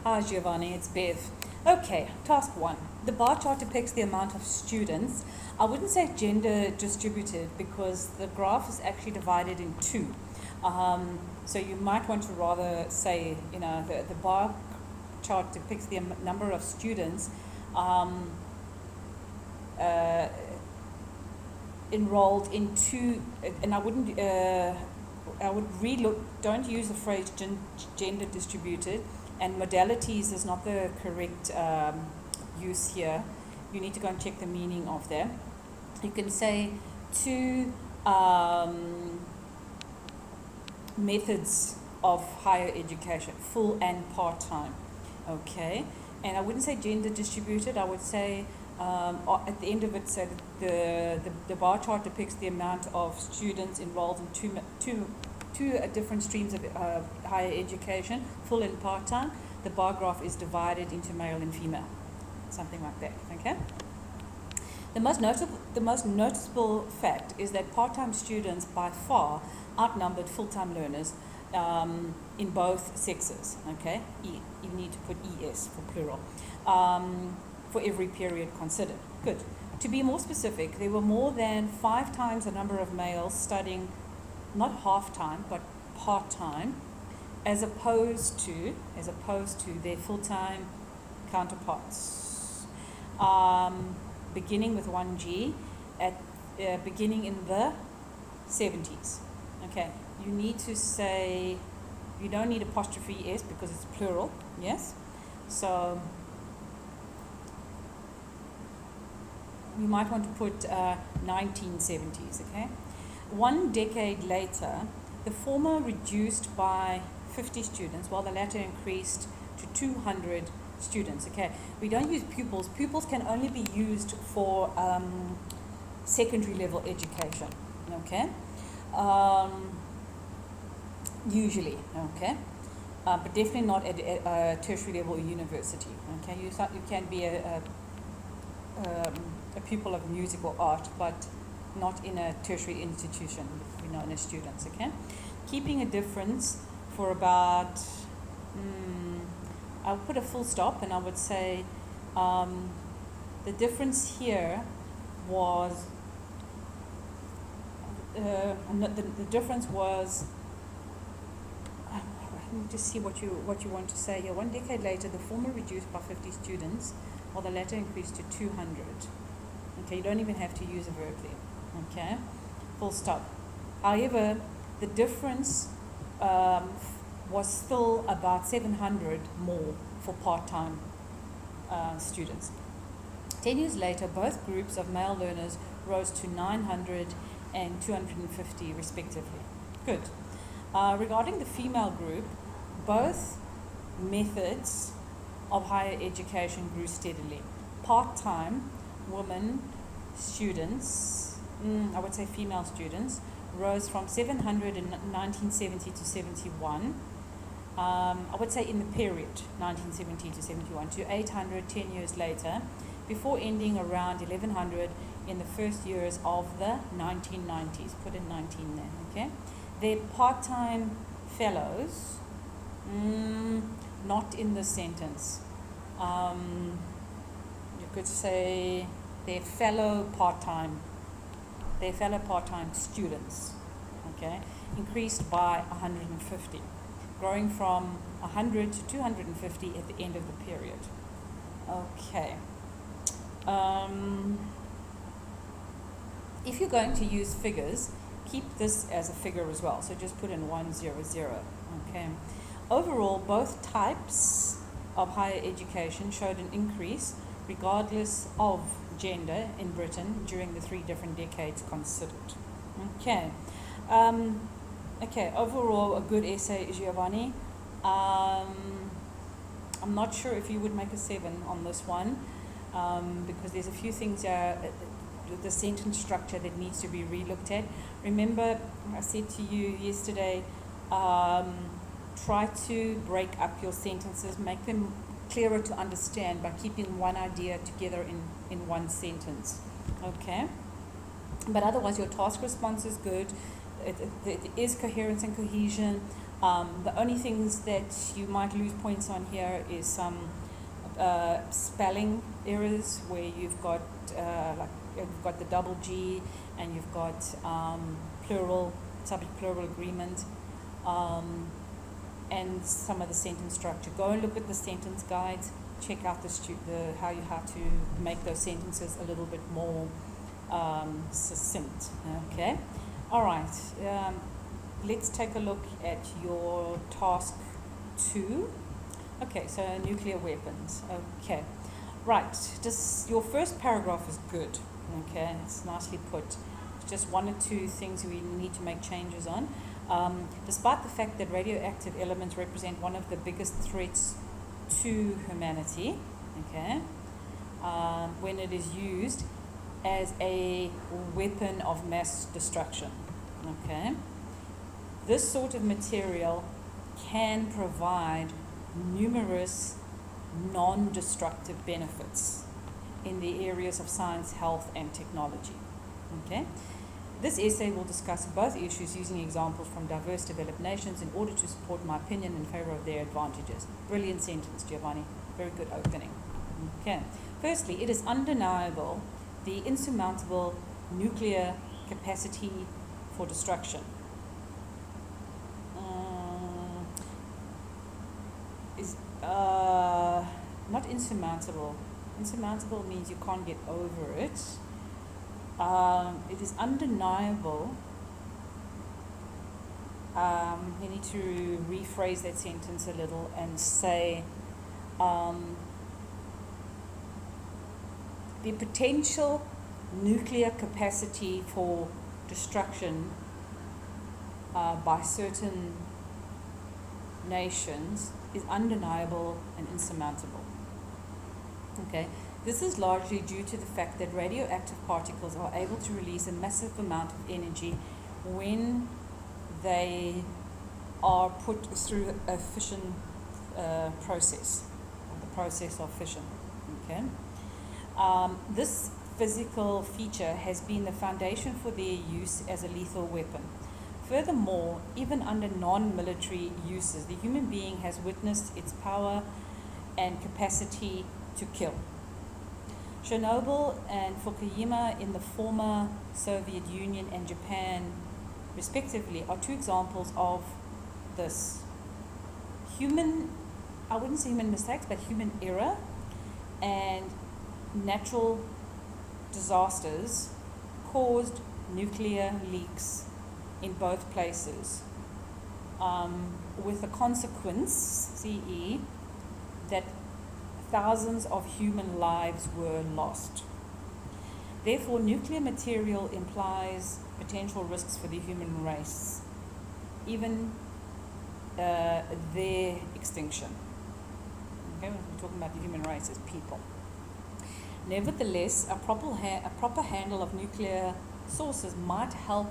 Hi Giovanni, it's Bev. Okay, task one. The bar chart depicts the amount of students. I wouldn't say gender distributed because the graph is actually divided in two. So you might want to rather say, the bar chart depicts the number of students enrolled in two, and I would relook, don't use the phrase gender distributed, and modalities is not the correct use here. You need to go and check the meaning of them. You can say two methods of higher education, full and part-time. Okay, and I wouldn't say gender distributed, I would say at the end of it, so the bar chart depicts the amount of students enrolled in two different streams of higher education, full and part-time. The bar graph is divided into male and female, something like that. Okay. The most noticeable fact is that part-time students by far outnumbered full-time learners in both sexes. Okay, you need to put ES for plural. For every period considered. Good. To be more specific, there were more than 5 times the number of males studying not half-time but part-time as opposed to their full-time counterparts. Beginning with 1G beginning in the 70s. Okay, you need to say, you don't need apostrophe S because it's plural, yes? So you might want to put 1970s, okay? 1 decade later, the former reduced by 50 students, while the latter increased to 200 students, okay? We don't use pupils. Pupils can only be used for secondary level education, okay? Usually, okay? But definitely not at a tertiary level or university, okay? You can be a pupil of music or art, but not in a tertiary institution, in as students, okay? Keeping a difference for about, I'll put a full stop and I would say the difference here was, the difference was, let me just see what you want to say here. 1 decade later, the former reduced by 50 students, while the latter increased to 200. Okay, you don't even have to use a verb there. Okay, full stop. However, the difference was still about 700 more for part-time students. 10 years later, both groups of male learners rose to 900 and 250 respectively. Good. Regarding the female group, both methods of higher education grew steadily. Part-time women students, I would say female students, rose from 700 in 1970 to 71. I would say in the period 1970 to 71 to 800 10 years later, before ending around 1100 in the first years of the 1990s. Put in 19 there, okay? Their part-time fellows, not in the sentence. You could say their fellow part-time students, okay, increased by 150, growing from 100 to 250 at the end of the period. Okay. If you're going to use figures, keep this as a figure as well. So just put in 100. Okay. Overall, both types of higher education showed an increase regardless of gender in Britain during the 3 different decades considered. Okay. Okay, overall a good essay, Giovanni. I'm not sure if you would make a 7 on this one, because there's a few things the sentence structure that needs to be relooked at. Remember, I said to you yesterday, try to break up your sentences, make them clearer to understand by keeping one idea together in one sentence. Okay? But otherwise, your task response is good. It is coherence and cohesion. The only things that you might lose points on here is some spelling errors where you've got the double G and you've got plural, subject plural agreement, and some of the sentence structure. Go and look at the sentence guides. Check out how to make those sentences a little bit more succinct. Okay. All right. Let's take a look at your task 2. Okay, so nuclear weapons. Okay, right. Your first paragraph is good. Okay, it's nicely put. It's just 1 or 2 things we need to make changes on. Despite the fact that radioactive elements represent one of the biggest threats to humanity, okay, when it is used as a weapon of mass destruction, okay. This sort of material can provide numerous non-destructive benefits in the areas of science, health, and technology. Okay? This essay will discuss both issues using examples from diverse developed nations in order to support my opinion in favor of their advantages. Brilliant sentence, Giovanni. Very good opening. Okay. Firstly, it is undeniable the insurmountable nuclear capacity for destruction. Not insurmountable. Insurmountable means you can't get over it. It is undeniable. You need to rephrase that sentence a little and say the potential nuclear capacity for destruction by certain nations is undeniable and insurmountable. Okay, this is largely due to the fact that radioactive particles are able to release a massive amount of energy when they are put through a fission process, the process of fission. Okay, this physical feature has been the foundation for their use as a lethal weapon. Furthermore, even under non-military uses, the human being has witnessed its power and capacity to kill. Chernobyl and Fukushima in the former Soviet Union and Japan, respectively, are 2 examples of this. I wouldn't say human mistakes, but human error and natural disasters caused nuclear leaks in both places, with the consequence, CE, that thousands of human lives were lost. Therefore, nuclear material implies potential risks for the human race, even their extinction. Okay, we're talking about the human race as people. Nevertheless, a proper handle of nuclear sources might help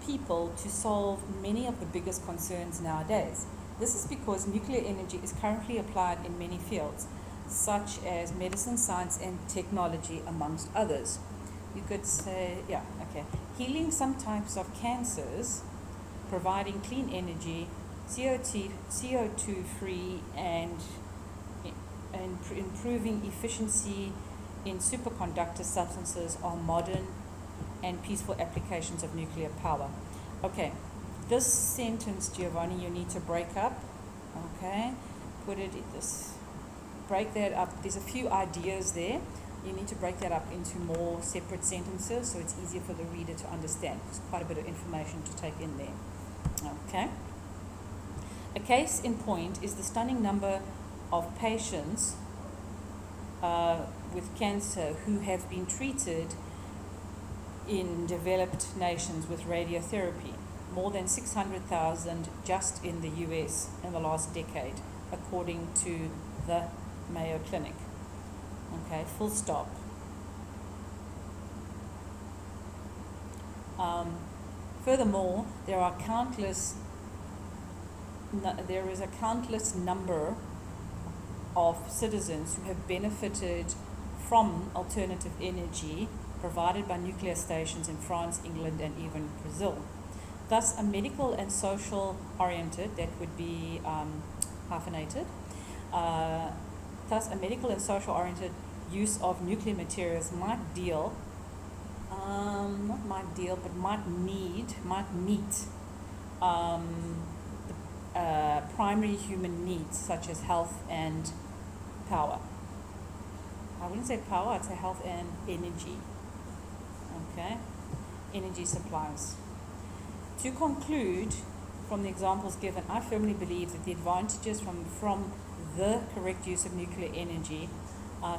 people to solve many of the biggest concerns nowadays. This is because nuclear energy is currently applied in many fields, such as medicine, science, and technology, amongst others. You could say, healing some types of cancers, providing clean energy, CO2-free, and improving efficiency in superconductor substances are modern and peaceful applications of nuclear power. Okay, this sentence, Giovanni, you need to break up. Okay, break that up. There's a few ideas there. You need to break that up into more separate sentences so it's easier for the reader to understand. There's quite a bit of information to take in there. Okay. A case in point is the stunning number of patients with cancer who have been treated in developed nations with radiotherapy. More than 600,000 just in the US in the last decade, according to the Mayo Clinic. Okay, full stop. Furthermore, there is a countless number of citizens who have benefited from alternative energy provided by nuclear stations in France, England, and even Brazil. Thus, a medical and social oriented, that would be hyphenated, thus a medical and social oriented use of nuclear materials might deal, not might deal, but might meet the primary human needs such as health and power. I wouldn't say power, I'd say health and energy. Okay, energy supplies. To conclude, from the examples given, I firmly believe that the advantages from the correct use of nuclear energy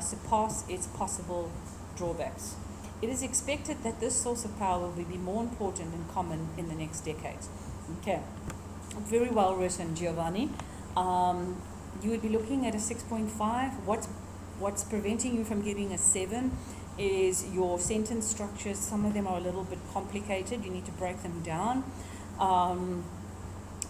surpass its possible drawbacks. It is expected that this source of power will be more important and common in the next decades. Okay, very well written, Giovanni. You would be looking at a 6.5. What's preventing you from getting a 7 is your sentence structures. Some of them are a little bit complicated. You need to break them down.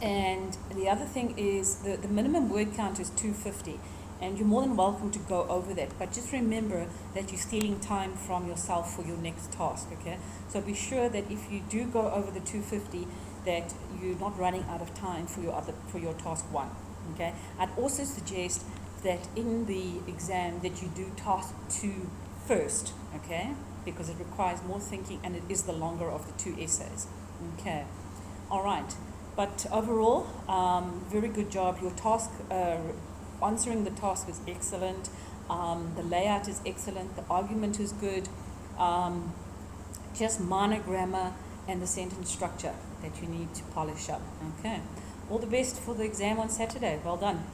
And the other thing is the minimum word count is 250. And you're more than welcome to go over that. But just remember that you're stealing time from yourself for your next task, okay? So be sure that if you do go over the 250, that you're not running out of time for your task 1, okay? I'd also suggest that in the exam that you do task 2 first, okay? Because it requires more thinking and it is the longer of the 2 essays, okay? All right, but overall, very good job. Your task, answering the task is excellent. The layout is excellent. The argument is good. Just minor grammar and the sentence structure that you need to polish up, okay? All the best for the exam on Saturday. Well done.